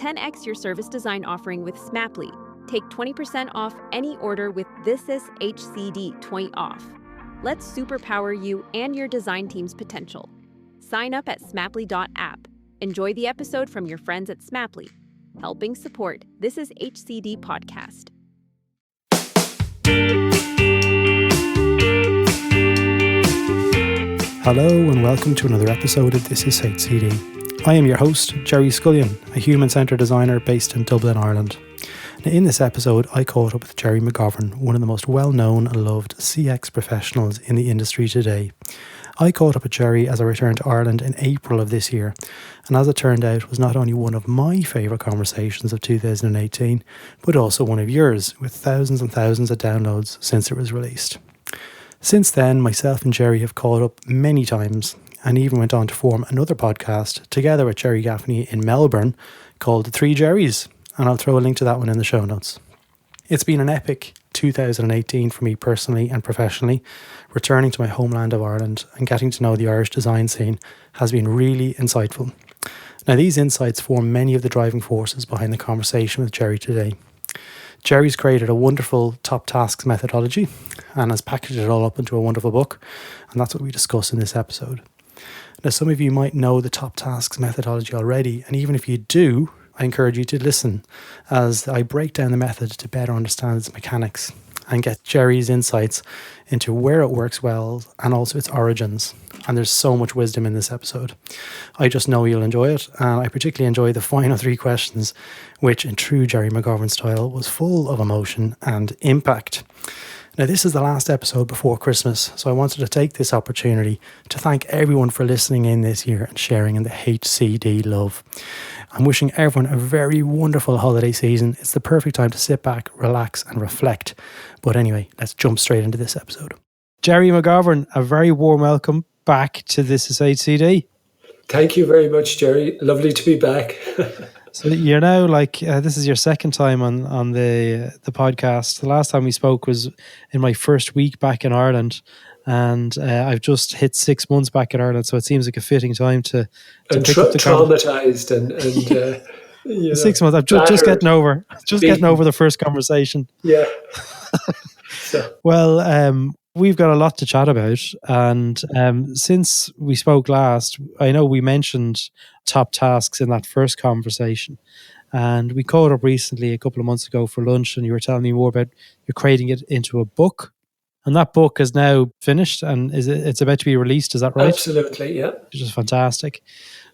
10x your service design offering with Smaply. Take 20% off any order with This Is HCD 20 off. Let's superpower you and your design team's potential. Sign up at smaply.app. Enjoy the episode from your friends at Smaply, helping support This Is HCD podcast. Hello and welcome to another episode of This Is HCD. I am your host, Gerry Scullion, a human-centred designer based in Dublin, Ireland. Now, in this episode, I caught up with Gerry McGovern, one of the most well-known and loved CX professionals in the industry today. I caught up with Gerry as I returned to Ireland in April of this year, and as it turned out, was not only one of my favourite conversations of 2018, but also one of yours, with thousands and thousands of downloads since it was released. Since then, myself and Gerry have caught up many times, and even went on to form another podcast together with Gerry Gaffney in Melbourne called The Three Gerrys, and I'll throw a link to that one in the show notes. It's been an epic 2018 for me personally and professionally. Returning to my homeland of Ireland and getting to know the Irish design scene has been really insightful. Now, these insights form many of the driving forces behind the conversation with Gerry today. Gerry's created a wonderful Top Tasks methodology and has packaged it all up into a wonderful book, and that's what we discuss in this episode. Now, some of you might know the Top Tasks methodology already, and even if you do, I encourage you to listen as I break down the method to better understand its mechanics and get Gerry's insights into where it works well and also its origins. And there's so much wisdom in this episode. I just know you'll enjoy it, and I particularly enjoy the final three questions, which in true Gerry McGovern style was full of emotion and impact. Now, this is the last episode before Christmas, so I wanted to take this opportunity to thank everyone for listening in this year and sharing in the HCD love. I'm wishing everyone a very wonderful holiday season. It's the perfect time to sit back, relax and reflect. But anyway, let's jump straight into this episode. Gerry McGovern, a very warm welcome back to This Is HCD. Thank you very much, Gerry. Lovely to be back. So you're now this is your second time on the podcast. The last time we spoke was in my first week back in Ireland, and I've just hit 6 months back in Ireland, so it seems like a fitting time to pick up the traumatized and 6 months. I'm just getting over the first conversation. Yeah. Well, we've got a lot to chat about, and since we spoke last, I know we mentioned Top Tasks in that first conversation, and we caught up recently a couple of months ago for lunch, and you were telling me more about you're creating it into a book, and that book is now finished and it's about to be released. Is that right? Absolutely, yeah. Which is fantastic.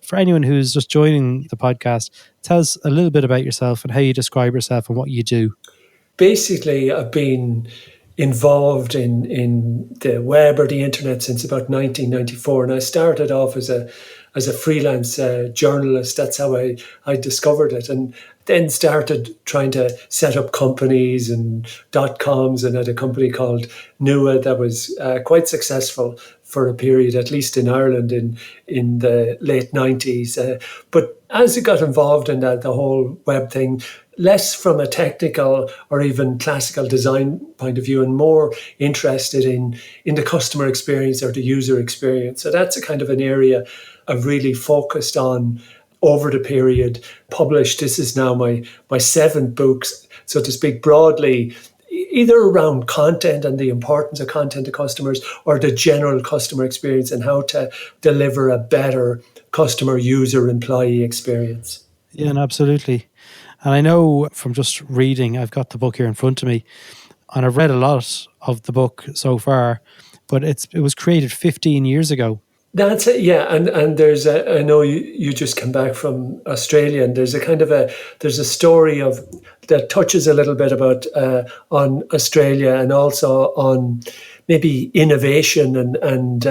For anyone who's just joining the podcast, tell us a little bit about yourself and how you describe yourself and what you do. Basically, I've been involved in the web or the internet since about 1994, and I started off as a freelance journalist. That's how I discovered it, and then started trying to set up companies and .coms, and had a company called Nua that was quite successful for a period, at least in Ireland in the late 90s. But as I got involved in the whole web thing, less from a technical or even classical design point of view, and more interested in the customer experience or the user experience. So that's a kind of an area I've really focused on over the period. Published, this is now my seventh book, so to speak, broadly, either around content and the importance of content to customers, or the general customer experience and how to deliver a better customer, user, employee experience. Yeah, and absolutely. And I know from just reading, I've got the book here in front of me, and I've read a lot of the book so far, but it was created 15 years ago. That's it, yeah. And there's I know you just come back from Australia, and there's a story that touches a little bit about on Australia, and also on maybe innovation and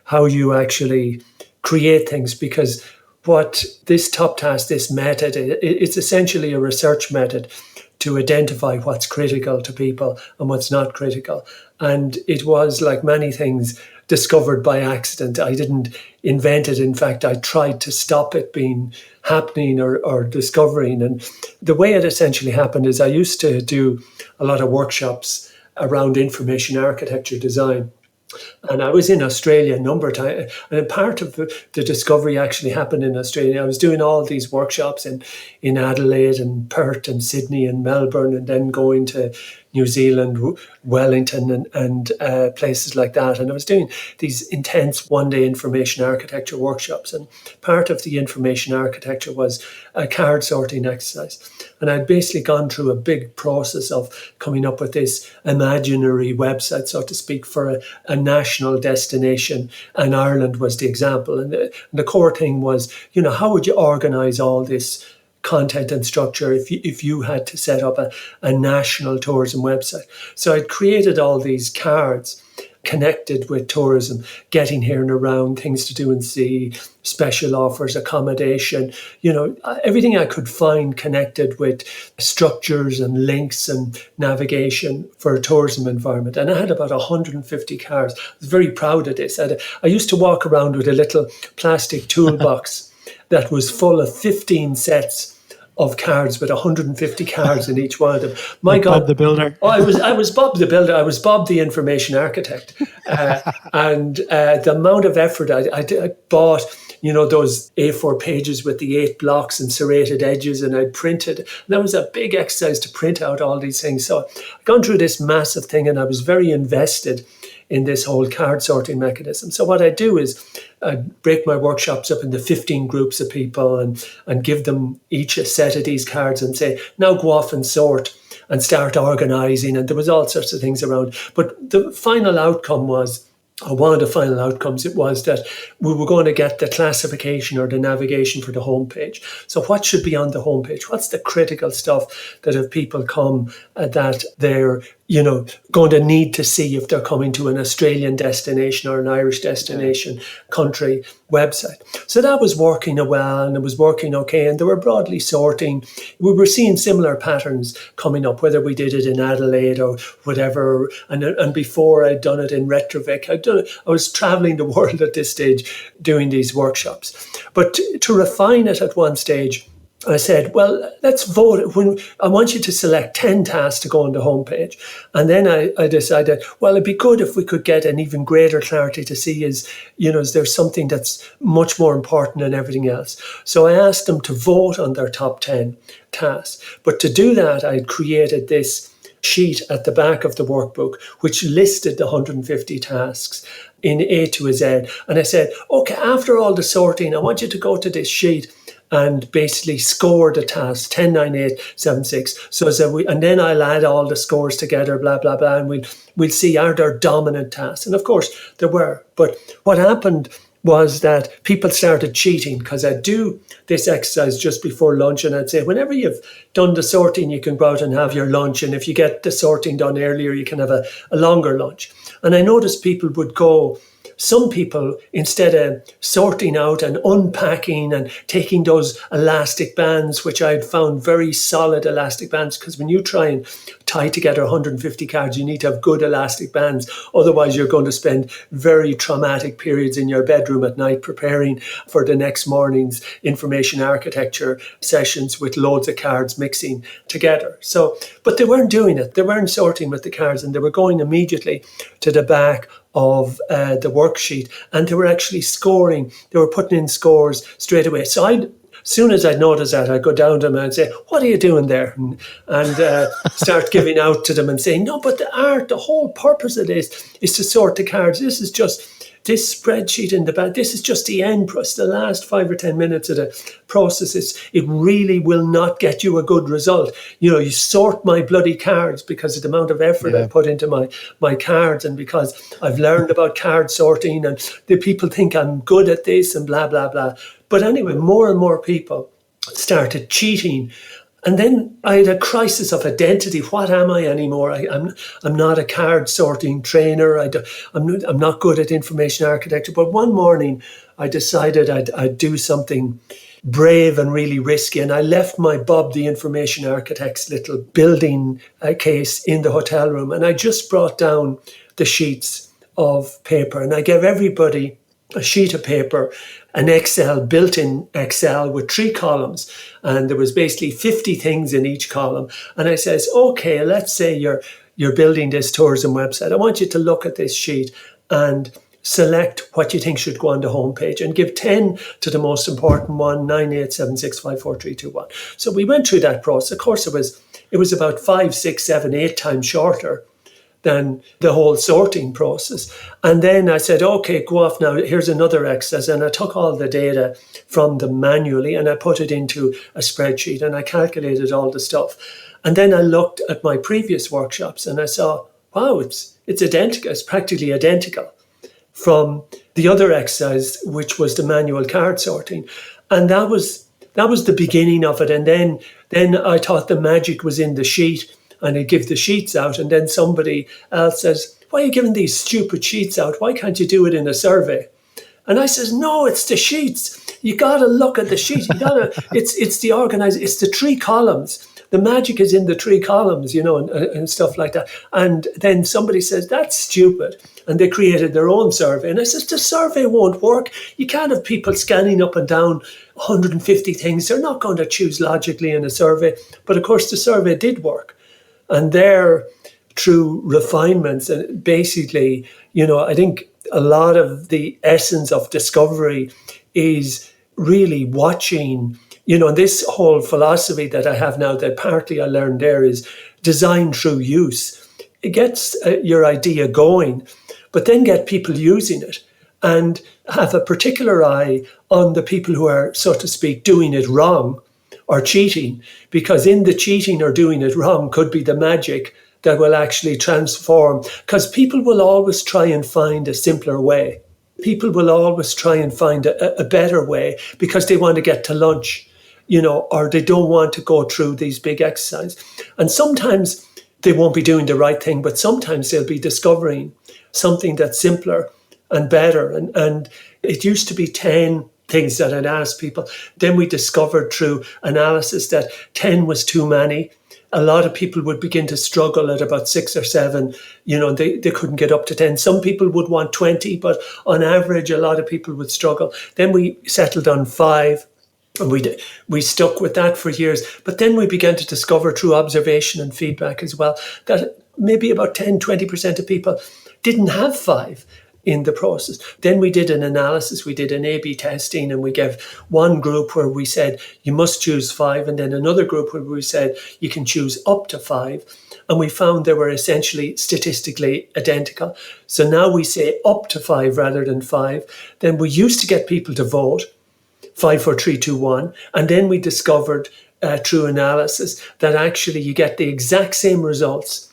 how you actually create things, because what this Top Task, this method, it's essentially a research method to identify what's critical to people and what's not critical. And it was, like many things, discovered by accident. I didn't invent it. In fact, I tried to stop it being happening or discovering. And the way it essentially happened is I used to do a lot of workshops around information architecture design. And I was in Australia a number of times. And part of the discovery actually happened in Australia. I was doing all these workshops in Adelaide and Perth and Sydney and Melbourne, and then going to New Zealand, Wellington and places like that. And I was doing these intense one-day information architecture workshops. And part of the information architecture was a card sorting exercise. And I'd basically gone through a big process of coming up with this imaginary website, so to speak, for a national destination. And Ireland was the example. And the core thing was, how would you organise all this content and structure if you had to set up a national tourism website? So I'd created all these cards connected with tourism, getting here and around, things to do and see, special offers, accommodation, everything I could find connected with structures and links and navigation for a tourism environment. And I had about 150 cards. I was very proud of this. I used to walk around with a little plastic toolbox that was full of 15 sets of cards with 150 cards in each one of them. My God, Bob the Builder. I was Bob the Builder. I was Bob the Information Architect, and the amount of effort I bought. Those A4 pages with the 8 blocks and serrated edges, and I printed. And that was a big exercise to print out all these things. So I've gone through this massive thing, and I was very invested in this whole card sorting mechanism. So what I do is I break my workshops up into 15 groups of people and give them each a set of these cards and say, now go off and sort and start organising. And there was all sorts of things around. But the final outcome was, or one of the final outcomes, it was that we were going to get the classification or the navigation for the homepage. So what should be on the homepage? What's the critical stuff that if people come that they're going to need to see if they're coming to an Australian destination or an Irish destination country website. So that was working well, and it was working okay, and they were broadly sorting. We were seeing similar patterns coming up, whether we did it in Adelaide or whatever, and before I'd done it in Reykjavik. I was travelling the world at this stage doing these workshops. But to refine it at one stage, I said, well, let's vote. I want you to select 10 tasks to go on the homepage. And then I decided, well, it'd be good if we could get an even greater clarity to see is there something that's much more important than everything else? So I asked them to vote on their top 10 tasks. But to do that, I had created this sheet at the back of the workbook, which listed the 150 tasks in A to a Z. And I said, okay, after all the sorting, I want you to go to this sheet and basically score the task 10, 9, 8, 7, 6. So and then I'll add all the scores together, blah, blah, blah, and we'll see, are there dominant tasks? And of course there were. But what happened was that people started cheating, because I'd do this exercise just before lunch, and I'd say, whenever you've done the sorting, you can go out and have your lunch. And if you get the sorting done earlier, you can have a longer lunch. And I noticed people would go, some people, instead of sorting out and unpacking and taking those elastic bands, which I'd found very solid elastic bands, because when you try and tie together 150 cards, you need to have good elastic bands. Otherwise, you're going to spend very traumatic periods in your bedroom at night preparing for the next morning's information architecture sessions with loads of cards mixing together. So, but they weren't doing it. They weren't sorting with the cards, and they were going immediately to the back of the worksheet, and they were actually scoring. They were putting in scores straight away. So as soon as I'd notice that, I'd go down to them and say, what are you doing there? And start giving out to them and saying, no, but the whole purpose of this is to sort the cards. This is just this spreadsheet in the back. This is just the end process, the last 5 or 10 minutes of the process. It really will not get you a good result. You sort my bloody cards because of the amount of effort I put into my cards, and because I've learned about card sorting, and the people think I'm good at this and blah, blah, blah. But anyway, more and more people started cheating. And then I had a crisis of identity. What am I anymore? I'm not a card sorting trainer. I'm not good at information architecture. But one morning I decided I'd do something brave and really risky. And I left my Bob the Information Architect's little building case in the hotel room. And I just brought down the sheets of paper. And I gave everybody a sheet of paper, an Excel, built-in Excel with 3 columns. And there was basically 50 things in each column. And I says, okay, let's say you're building this tourism website. I want you to look at this sheet and select what you think should go on the homepage and give 10 to the most important one, 9, 8, 7, 6, 5, 4, 3, 2, 1. So we went through that process. Of course, it was about 5, 6, 7, 8 times shorter than the whole sorting process. And then I said, okay, go off now. Here's another exercise. And I took all the data from them manually and I put it into a spreadsheet and I calculated all the stuff. And then I looked at my previous workshops and I saw, wow, it's identical. It's practically identical from the other exercise, which was the manual card sorting. And that was the beginning of it. And then I thought the magic was in the sheet, and I'd give the sheets out. And then somebody else says, why are you giving these stupid sheets out? Why can't you do it in a survey? And I says, no, it's the sheets. You got to look at the sheet. It's the organized, it's the 3 columns. The magic is in the 3 columns, and stuff like that. And then somebody says, that's stupid. And they created their own survey. And I says, the survey won't work. You can't have people scanning up and down 150 things. They're not going to choose logically in a survey. But of course, the survey did work. And there, through refinements, and basically, I think a lot of the essence of discovery is really watching, and this whole philosophy that I have now, that partly I learned there, is design through use. It gets your idea going, but then get people using it and have a particular eye on the people who are, so to speak, doing it wrong or cheating, because in the cheating or doing it wrong could be the magic that will actually transform, because people will always try and find a simpler way. People will always try and find a better way because they want to get to lunch, or they don't want to go through these big exercises. And sometimes they won't be doing the right thing, but sometimes they'll be discovering something that's simpler and better. And it used to be 10 things that I'd ask people. Then we discovered through analysis that 10 was too many. A lot of people would begin to struggle at about 6 or 7. They couldn't get up to 10. Some people would want 20, but on average, a lot of people would struggle. Then we settled on 5. And we stuck with that for years. But then we began to discover through observation and feedback as well that maybe about 10, 20% of people didn't have 5 in the process. Then we did an analysis, we did an A/B testing, and we gave one group where we said you must choose 5, and then another group where we said you can choose up to 5. And we found they were essentially statistically identical. So now we say up to 5 rather than 5. Then we used to get people to vote, 5, 4, 3, 2, 1. And then we discovered through analysis that actually you get the exact same results.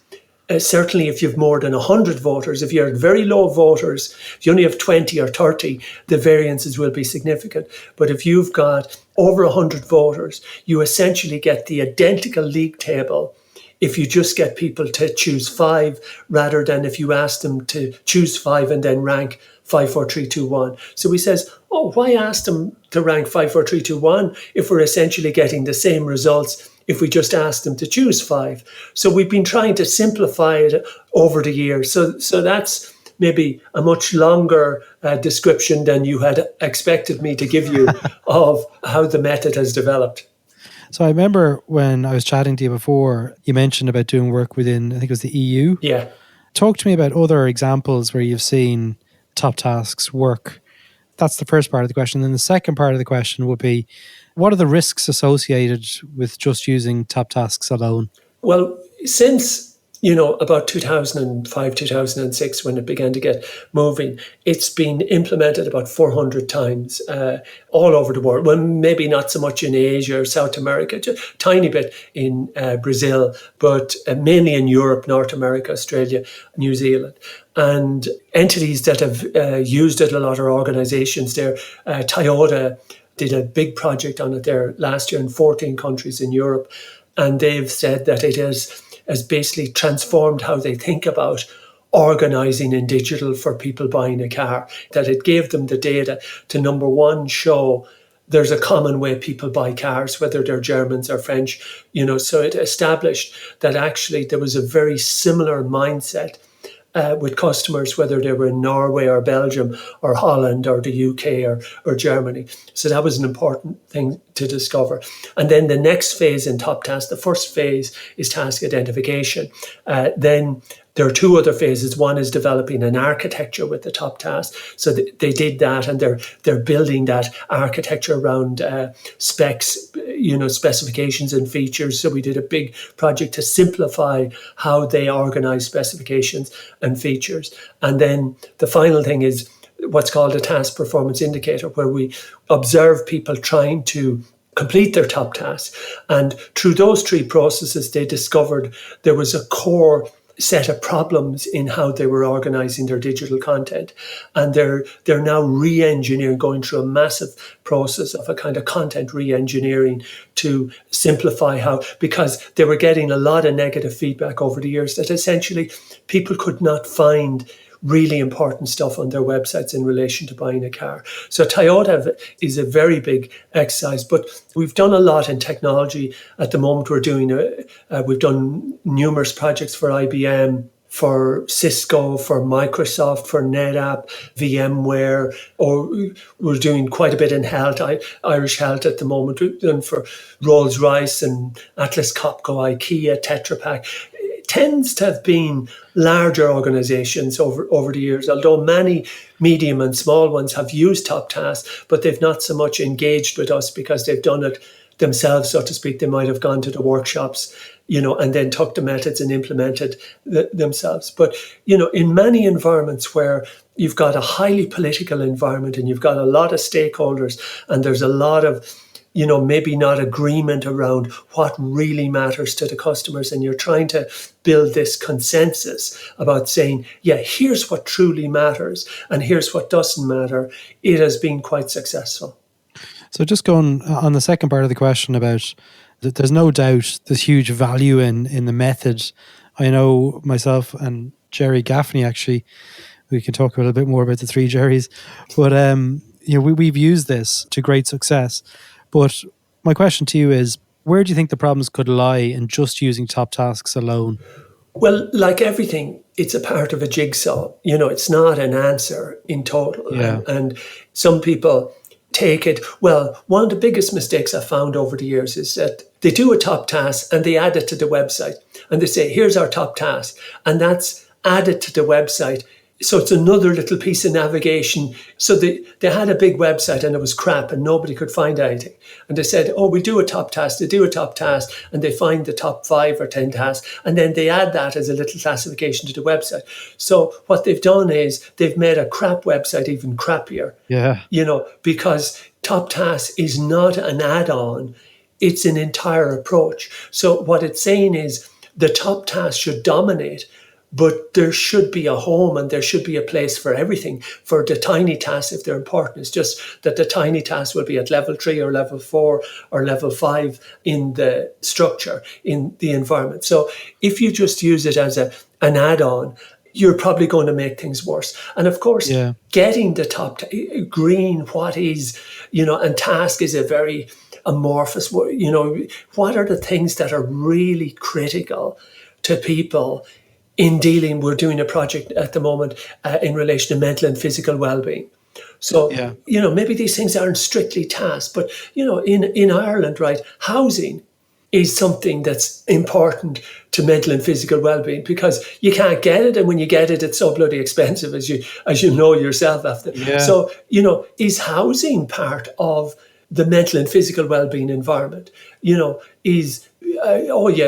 Certainly if you've more than 100 voters, if you're at very low voters, if you only have 20 or 30, the variances will be significant. But if you've got over 100 voters, you essentially get the identical league table if you just get people to choose 5 rather than if you ask them to choose 5 and then rank 5, 4, 3, 2, 1. So we says, why ask them to rank 5, 4, 3, 2, 1 if we're essentially getting the same results if we just ask them to choose 5? So we've been trying to simplify it over the years. So that's maybe a much longer description than you had expected me to give you of how the method has developed. So I remember when I was chatting to you before, you mentioned about doing work within, I think it was the EU. Yeah. Talk to me about other examples where you've seen Top Tasks work. That's the first part of the question. Then the second part of the question would be, what are the risks associated with just using Top Tasks alone? Well, since, about 2005, 2006, when it began to get moving, it's been implemented about 400 times all over the world. Well, maybe not so much in Asia or South America, just a tiny bit in Brazil, but mainly in Europe, North America, Australia, New Zealand. And entities that have used it a lot are organizations there. Toyota did a big project on it there last year in 14 countries in Europe. And they've said that it has basically transformed how they think about organizing in digital for people buying a car, that it gave them the data to, number one, show there's a common way people buy cars, whether they're Germans or French, so it established that actually there was a very similar mindset with customers, whether they were in Norway or Belgium or Holland or the UK or Germany. So that was an important thing to discover. And then the next phase in Top Task, the first phase is task identification. Then There are two other phases. One is developing an architecture with the top task. So they did that, and they're building that architecture around specs, specifications and features. So we did a big project to simplify how they organize specifications and features. And then the final thing is what's called a task performance indicator, where we observe people trying to complete their top tasks. And through those three processes, they discovered there was a core set of problems in how they were organizing their digital content. And they're now re-engineering, going through a massive process of a kind of content re-engineering to simplify how, because they were getting a lot of negative feedback over the years that essentially people could not find really important stuff on their websites in relation to buying a car. So Toyota is a very big exercise, but we've done a lot in technology. At the moment, we've done numerous projects for IBM, for Cisco, for Microsoft, for NetApp, VMware, or we're doing quite a bit in health, Irish Health at the moment. We've done for Rolls-Royce and Atlas Copco, IKEA, Tetra Pak. Tends to have been larger organizations over the years, although many medium and small ones have used Top Tasks, but they've not so much engaged with us because they've done it themselves, so to speak. They might have gone to the workshops, and then took the methods and implemented themselves. But, in many environments where you've got a highly political environment and you've got a lot of stakeholders and there's a lot of maybe not agreement around what really matters to the customers. And you're trying to build this consensus about saying, yeah, here's what truly matters and here's what doesn't matter. It has been quite successful. So just going on the second part of the question about that, there's no doubt there's huge value in the method. I know myself and Gerry Gaffney, actually, we can talk a little bit more about the three Gerrys, but we've used this to great success. But my question to you is, where do you think the problems could lie in just using Top Tasks alone? Well, like everything, it's a part of a jigsaw. It's not an answer in total. Yeah. And some people take it. Well, one of the biggest mistakes I've found over the years is that they do a top task and they add it to the website. And they say, here's our top task. And that's added to the website. So it's another little piece of navigation. So they had a big website and it was crap and nobody could find anything. And they said, we do a top task. They do a top task and they find the top 5 or 10 tasks. And then they add that as a little classification to the website. So what they've done is they've made a crap website even crappier. Yeah. Because top task is not an add-on. It's an entire approach. So what it's saying is the top task should dominate, but there should be a home and there should be a place for everything. For the tiny tasks, if they're important, it's just that the tiny tasks will be at level 3 or level 4 or level 5 in the structure, in the environment. So if you just use it as an add-on, you're probably going to make things worse. And of course, getting the top, agreeing what is, and task is a very amorphous word. What are the things that are really critical to people in dealing? We're doing a project at the moment in relation to mental and physical well-being. So, maybe these things aren't strictly tasks, but, in Ireland, right, housing is something that's important to mental and physical well-being because you can't get it. And when you get it, it's so bloody expensive, as you know yourself after. Yeah. So, is housing part of the mental and physical well-being environment?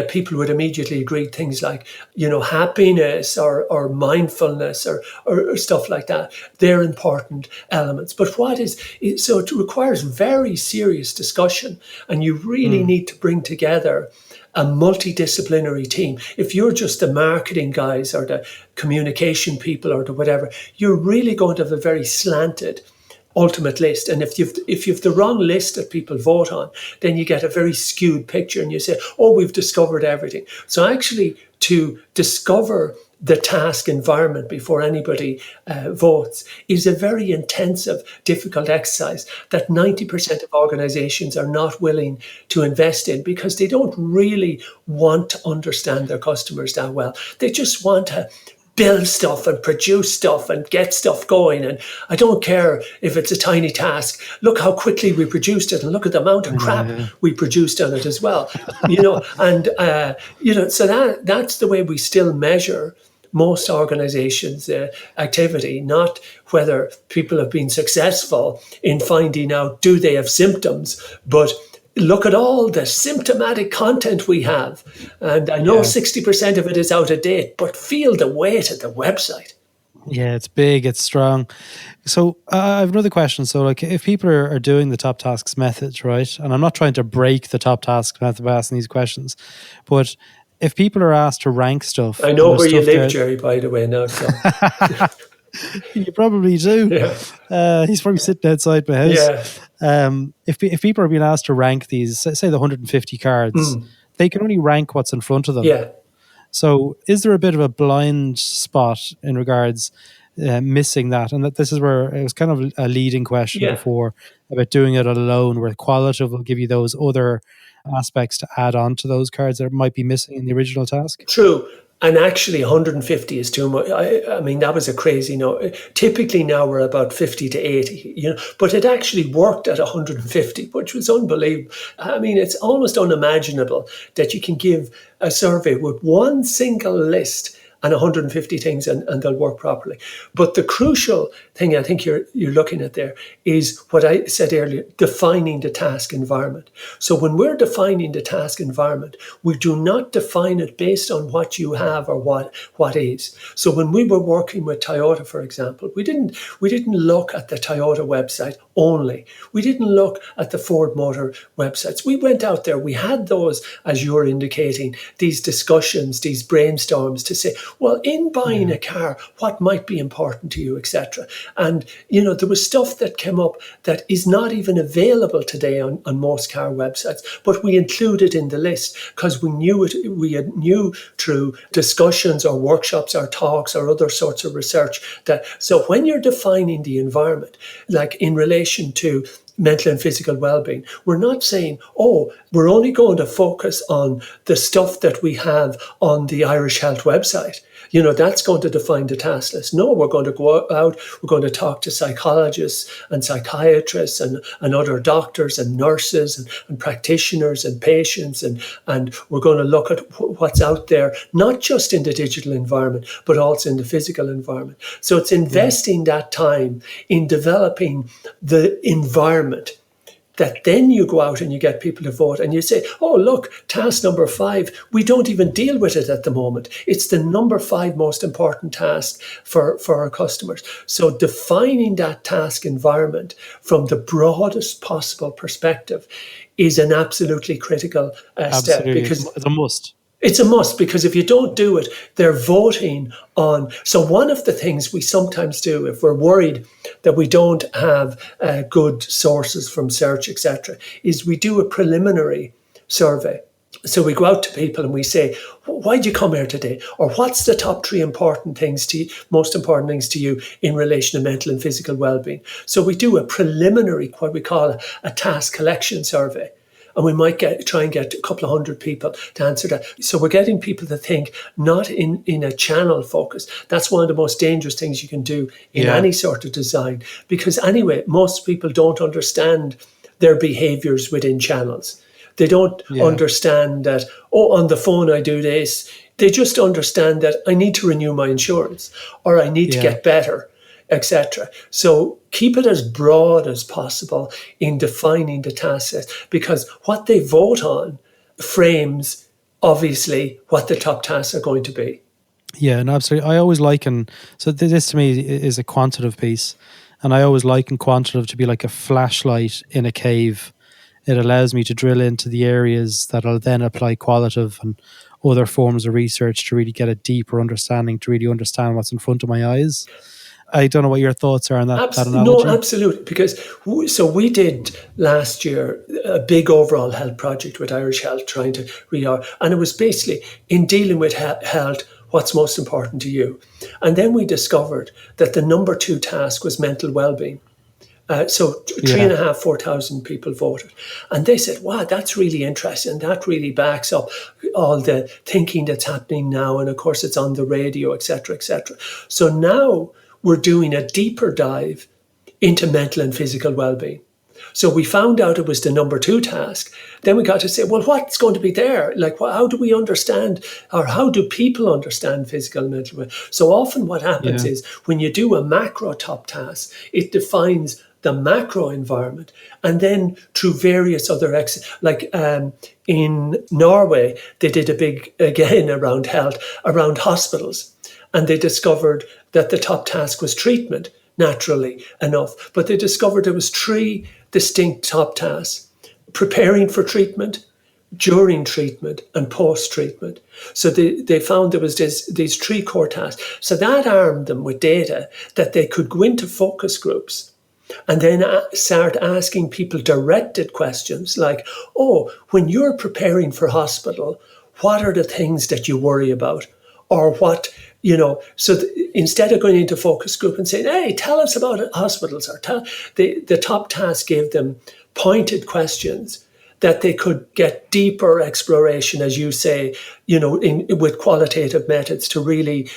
People would immediately agree things like, happiness or mindfulness or stuff like that. They're important elements. But so it requires very serious discussion, and you really need to bring together a multidisciplinary team. If you're just the marketing guys or the communication people or the whatever, you're really going to have a very slanted ultimate list. And if you've the wrong list that people vote on, then you get a very skewed picture and you say, we've discovered everything. So actually, to discover the task environment before anybody votes is a very intensive, difficult exercise that 90% of organizations are not willing to invest in because they don't really want to understand their customers that well. They just want to build stuff and produce stuff and get stuff going. And I don't care if it's a tiny task. Look how quickly we produced it and look at the amount of crap we produced on it as well. So that's the way we still measure most organizations' activity, not whether people have been successful in finding out do they have symptoms, but look at all the symptomatic content we have. And I know 60% of it is out of date, but feel the weight of the website. Yeah, it's big, it's strong. So I have another question. So like if people are doing the top tasks methods, right? And I'm not trying to break the top tasks method by asking these questions, but if people are asked to rank stuff. I know where you live, Gerry, by the way, now. So. You probably do. Yeah. He's probably sitting outside my house. Yeah. If people are being asked to rank these, say the 150 cards, they can only rank what's in front of them. Yeah. So is there a bit of a blind spot in regards missing that? And that this is where it was kind of a leading question before about doing it alone, where qualitative will give you those other aspects to add on to those cards that might be missing in the original task. True. And actually 150 is too much. I mean, that was a crazy number. Typically now we're about 50 to 80, but it actually worked at 150, which was unbelievable. I mean, it's almost unimaginable that you can give a survey with one single list and 150 things and they'll work properly. But the crucial thing I think you're looking at there is what I said earlier, defining the task environment. So when we're defining the task environment, we do not define it based on what you have or what is. So when we were working with Toyota, for example, we didn't look at the Toyota website only. We didn't look at the Ford Motor websites. We went out there, we had those, as you're indicating, these discussions, these brainstorms to say, well, in buying a car, what might be important to you, etc. And, there was stuff that came up that is not even available today on most car websites, but we included in the list because we knew through discussions or workshops or talks or other sorts of research that, so when you're defining the environment, like in relation to mental and physical well-being, we're not saying, we're only going to focus on the stuff that we have on the Irish Health website. That's going to define the task list. No, we're going to go out, we're going to talk to psychologists and psychiatrists and other doctors and nurses and practitioners and patients. And we're going to look at what's out there, not just in the digital environment, but also in the physical environment. So it's investing that time in developing the environment that then you go out and you get people to vote and you say, look, task number 5, we don't even deal with it at the moment. It's the number 5 most important task for our customers. So defining that task environment from the broadest possible perspective is an absolutely critical step. Because it's a must. It's a must, because if you don't do it, they're voting on. So one of the things we sometimes do, if we're worried that we don't have good sources from search, etc., is we do a preliminary survey. So we go out to people and we say, why'd you come here today? Or what's the top 3 most important things to you in relation to mental and physical well-being? So we do a preliminary, what we call a task collection survey. And we might try and get a couple of 100 people to answer that. So we're getting people to think not in a channel focus. That's one of the most dangerous things you can do in any sort of design. Because anyway, most people don't understand their behaviors within channels. They don't understand that, on the phone I do this. They just understand that I need to renew my insurance or I need to get better, etc. So keep it as broad as possible in defining the task set, because what they vote on frames, obviously, what the top tasks are going to be. Yeah, and absolutely. I always liken, so this to me is a quantitative piece, and I always liken quantitative to be like a flashlight in a cave. It allows me to drill into the areas that I'll then apply qualitative and other forms of research to really get a deeper understanding, to really understand what's in front of my eyes. I don't know what your thoughts are on that analogy. No, absolutely. Because we did last year a big overall health project with Irish Health, trying to and it was basically in dealing with health, what's most important to you. And then we discovered that the number 2 task was mental well-being. So 3,500, 4,000 people voted. And they said, wow, that's really interesting. That really backs up all the thinking that's happening now. And of course, it's on the radio, et cetera, et cetera. So now we're doing a deeper dive into mental and physical well-being. So we found out it was the number 2 task. Then we got to say, well, what's going to be there? Like, how do we understand, or how do people understand physical and mental well? So often what happens is when you do a macro top task, it defines the macro environment, and then through various other in Norway, they did a big, again, around health, around hospitals, and they discovered that the top task was treatment, naturally enough, but they discovered there was 3 distinct top tasks: preparing for treatment, during treatment, and post-treatment. So they found there was these 3 core tasks. So that armed them with data that they could go into focus groups and then start asking people directed questions like, oh, when you're preparing for hospital, what are the things that you worry about? Or what, so instead of going into focus group and saying, hey, tell us about hospitals, or the top task gave them pointed questions that they could get deeper exploration, as you say, with qualitative methods to really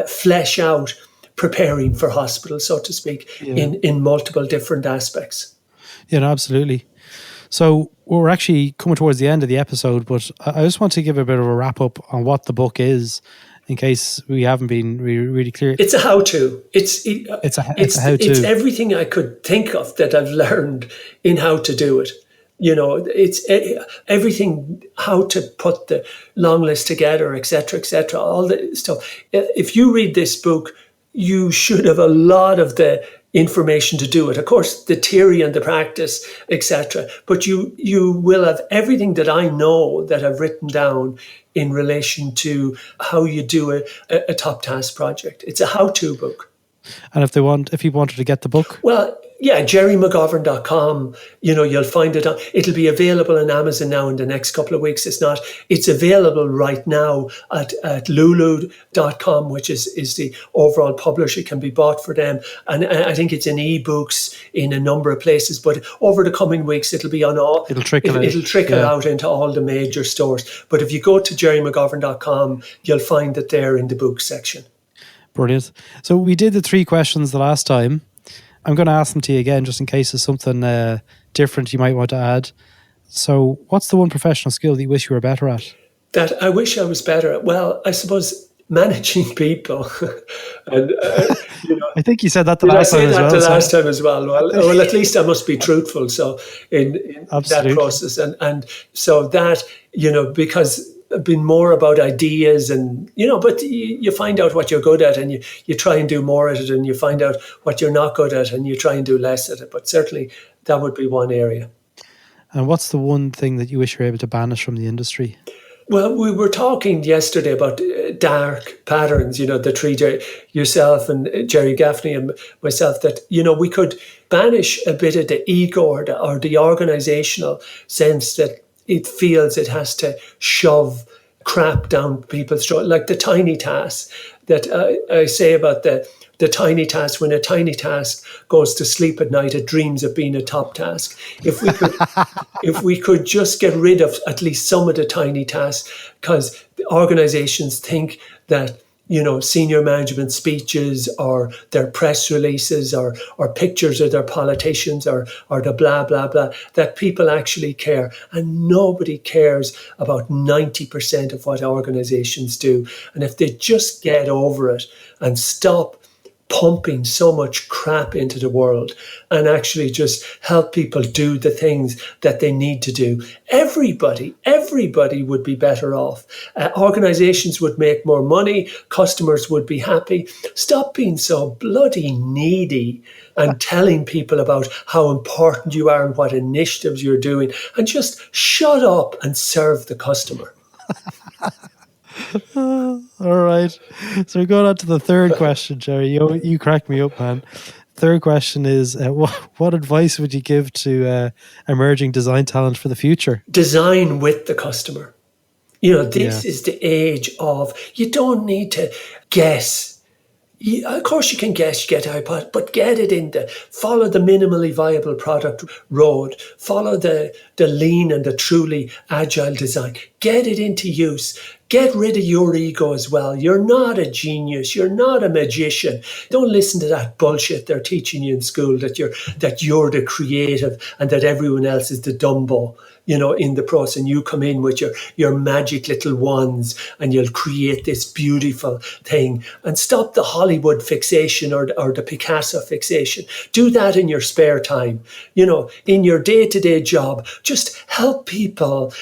flesh out preparing for hospital, so to speak, in multiple different aspects. Yeah, no, absolutely. So we're actually coming towards the end of the episode, but I just want to give a bit of a wrap up on what the book is, in case we haven't been really clear. It's a how-to. It's a how-to. It's everything I could think of that I've learned in how to do it. It's everything, how to put the long list together, etc., all the stuff. If you read this book, you should have a lot of the information to do it. Of course, the theory and the practice, etc. But you will have everything that I know that I've written down in relation to how you do a top task project. It's a how-to book. And if you wanted to get the book? Well, yeah, GerryMcGovern.com, you'll find it. It'll be available on Amazon now in the next couple of weeks. It's available right now at Lulu.com, which is the overall publisher. It can be bought for them. And I think it's in ebooks in a number of places. But over the coming weeks, it'll be on all. It'll trickle out into all the major stores. But if you go to GerryMcGovern.com, you'll find it there in the book section. Brilliant. So we did the 3 questions the last time. I'm going to ask them to you again, just in case there's something different you might want to add. So what's the one professional skill that you wish you were better at? That I wish I was better at? Well, I suppose managing people. And, I think you said that the last time as well. Last time as well. Well, at least I must be truthful. So in that process. And so that, because I've been more about ideas and, but you find out what you're good at and you try and do more at it, and you find out what you're not good at and you try and do less at it. But certainly that would be one area. And what's the one thing that you wish you were able to banish from the industry? Well, we were talking yesterday about dark patterns, the 3, yourself and Gerry Gaffney and myself, that, we could banish a bit of the ego or the organizational sense that it feels it has to shove crap down people's throat, like the tiny tasks that I say about the tiny task. When a tiny task goes to sleep at night, it dreams of being a top task. If we could just get rid of at least some of the tiny tasks, because organizations think that senior management speeches or their press releases or pictures of their politicians or the blah, blah, blah, that people actually care. And nobody cares about 90% of what organizations do. And if they just get over it and stop pumping so much crap into the world and actually just help people do the things that they need to do, everybody would be better off. Organizations would make more money, customers would be happy. Stop being so bloody needy and telling people about how important you are and what initiatives you're doing, and just shut up and serve the customer. All right. So we're going on to the third question, Gerry. You crack me up, man. Third question is, what advice would you give to emerging design talent for the future? Design with the customer. This is the age of, you don't need to guess. Of course you can guess, get iPod, but get it follow the minimally viable product road, follow the lean and the truly agile design, get it into use. Get rid of your ego as well. You're not a genius. You're not a magician. Don't listen to that bullshit they're teaching you in school that you're the creative and that everyone else is the Dumbo, in the process. And you come in with your magic little wands and you'll create this beautiful thing. And stop the Hollywood fixation or the Picasso fixation. Do that in your spare time. In your day-to-day job, just help people,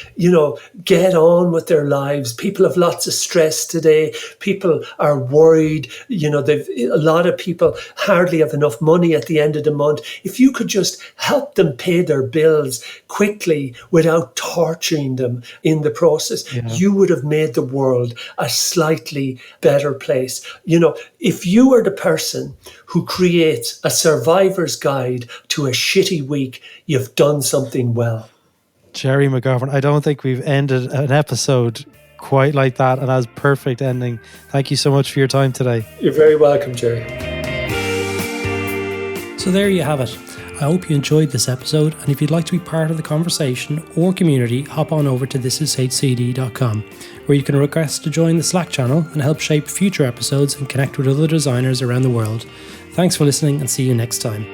get on with their lives. People have lots of stress today. People are worried. A lot of people hardly have enough money at the end of the month. If you could just help them pay their bills quickly without torturing them in the process, you would have made the world a slightly better place. If you are the person who creates a survivor's guide to a shitty week, you've done something well. Gerry McGovern, I don't think we've ended an episode quite like that, and that was perfect ending. Thank you so much for your time today. You're very welcome, Gerry. So there you have it. I hope you enjoyed this episode, and if you'd like to be part of the conversation or community, hop on over to thishishcd.com, where you can request to join the Slack channel and help shape future episodes and connect with other designers around the world. Thanks for listening, and see you next time.